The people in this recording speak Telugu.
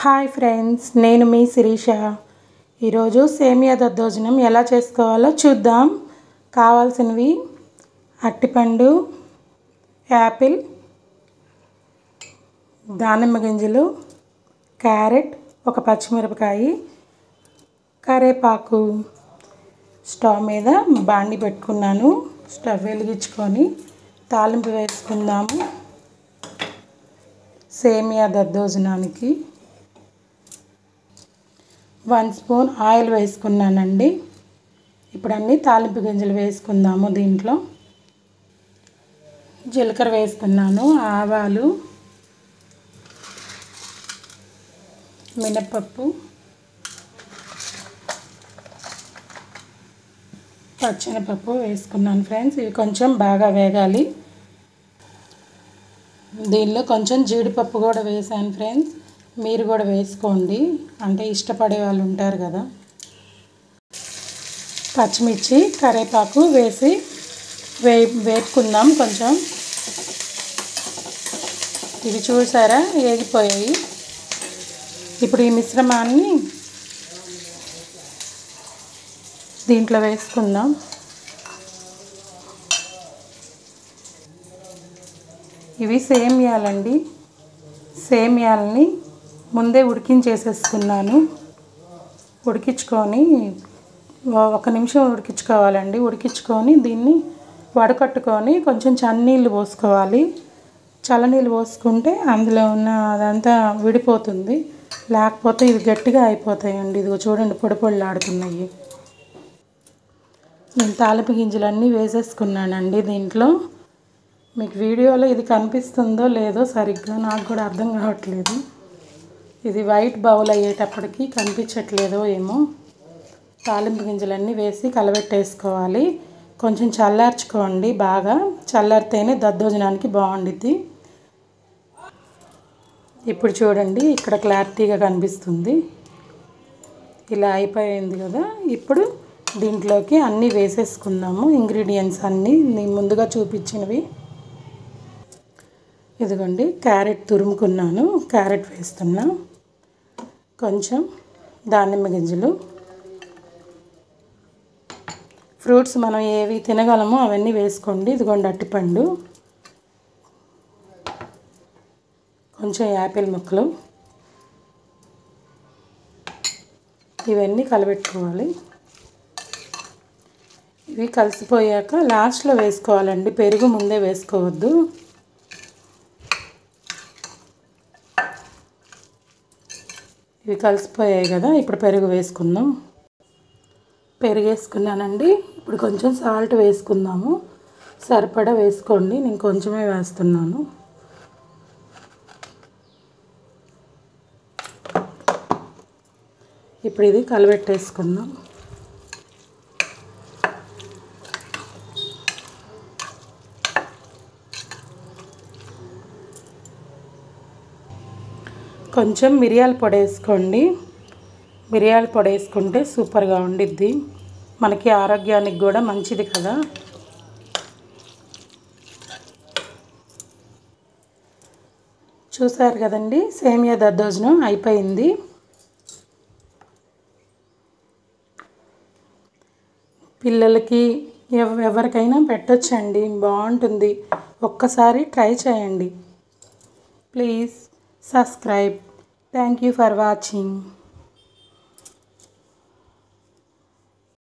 హాయ్ ఫ్రెండ్స్, నేను మీ శిరీష. ఈరోజు సేమియా దద్దోజనం ఎలా చేసుకోవాలో చూద్దాం. కావాల్సినవి అరటిపండు, యాపిల్, దానిమ్మ గింజలు, క్యారెట్, ఒక పచ్చిమిరపకాయ, కరివేపాకు. స్టవ్ మీద బాండి పెట్టుకున్నాను. స్టవ్ వెలిగించుకొని తాలింపు వేసుకుందాము. సేమియా దద్దోజనానికి 1 స్పూన్ ఆయిల్ వేసుకున్నానండి. ఇప్పుడు అన్ని తాలింపు గింజలు వేసుకుందాము. దీంట్లో జీలకర్ర వేసుకున్నాను, ఆవాలు, మినపప్పు, పచ్చెనపప్పు వేసుకున్నాను ఫ్రెండ్స్. ఇవి కొంచెం బాగా వేగాలి. దీనిలో కొంచెం జీడిపప్పు కూడా వేసాను ఫ్రెండ్స్. మీరు కూడా వేసుకోండి, అంటే ఇష్టపడే వాళ్ళు ఉంటారు కదా. పచ్చిమిర్చి, కరివేపాకు వేసి వేపుకుందాం కొంచెం. ఇవి చూసారా, వేగిపోయాయి. ఇప్పుడు ఈ మిశ్రమాన్ని దీంట్లో వేసుకుందాం. ఇవి సేమియాలండి. సేమియాలని ముందే ఉడికించేసేసుకున్నాను. ఉడికించుకొని 1 నిమిషం ఉడికించుకోవాలండి. ఉడికించుకొని దీన్ని వడకట్టుకొని కొంచెం చన్నీళ్ళు పోసుకోవాలి. చల్లనీళ్ళు పోసుకుంటే అందులో ఉన్న అదంతా విడిపోతుంది, లేకపోతే ఇవి గట్టిగా అయిపోతాయండి. ఇదిగో చూడండి, పొడి పొడిలాడుతున్నాయి. నేను తాలింపు గింజలన్నీ వేసేసుకున్నానండి దీంట్లో. మీకు వీడియోలో ఇది కనిపిస్తుందో లేదో సరిగ్గా నాకు కూడా అర్థం కావట్లేదు. ఇది వైట్ బౌల్ అయ్యేటప్పటికి కనిపించట్లేదో ఏమో. తాలింపు గింజలన్నీ వేసి కలబెట్టేసుకోవాలి. కొంచెం చల్లార్చుకోండి, బాగా చల్లారితేనే దద్దోజనానికి బాగుండిద్ది. ఇప్పుడు చూడండి, ఇక్కడ క్లారిటీగా కనిపిస్తుంది. ఇలా అయిపోయింది కదా. ఇప్పుడు దీంట్లోకి అన్నీ వేసేసుకుందాము. ఇంగ్రీడియంట్స్ అన్నీ నేను ముందుగా చూపించినవి. ఇదిగోండి, క్యారెట్ తురుముకున్నాను, క్యారెట్ వేస్తున్నా. కొంచెం దానిమ్మ గింజలు. ఫ్రూట్స్ మనం ఏవి తినగలమో అవన్నీ వేసుకోండి. ఇదిగోండి, అరటిపండు, కొంచెం యాపిల్ ముక్కలు. ఇవన్నీ కలబెట్టుకోవాలి. ఇవి కలిసిపోయాక లాస్ట్లో వేసుకోవాలండి. పెరుగు ముందే వేసుకోవద్దు. ఇవి కలిసిపోయాయి కదా. ఇప్పుడు పెరుగు వేసుకుందాం. పెరుగు వేసుకున్నానండి. ఇప్పుడు కొంచెం సాల్ట్ వేసుకుందాము. సరిపడా వేసుకోండి, నేను కొంచెమే వేస్తున్నాను. ఇప్పుడు ఇది కలబెట్టేసుకుందాం. కొంచెం మిరియాల పొడి వేసుకోండి. మిరియాల పొడి వేసుకుంటే సూపర్గా ఉండిద్ది. మనకి ఆరోగ్యానికి కూడా మంచిది కదా. చూసారు కదండి, సేమియా దద్దోజనం అయిపోయింది. పిల్లలకి ఎవరికైనా పెట్టొచ్చండి, బాగుంటుంది. ఒక్కసారి ట్రై చేయండి. Please subscribe. Thank you for watching.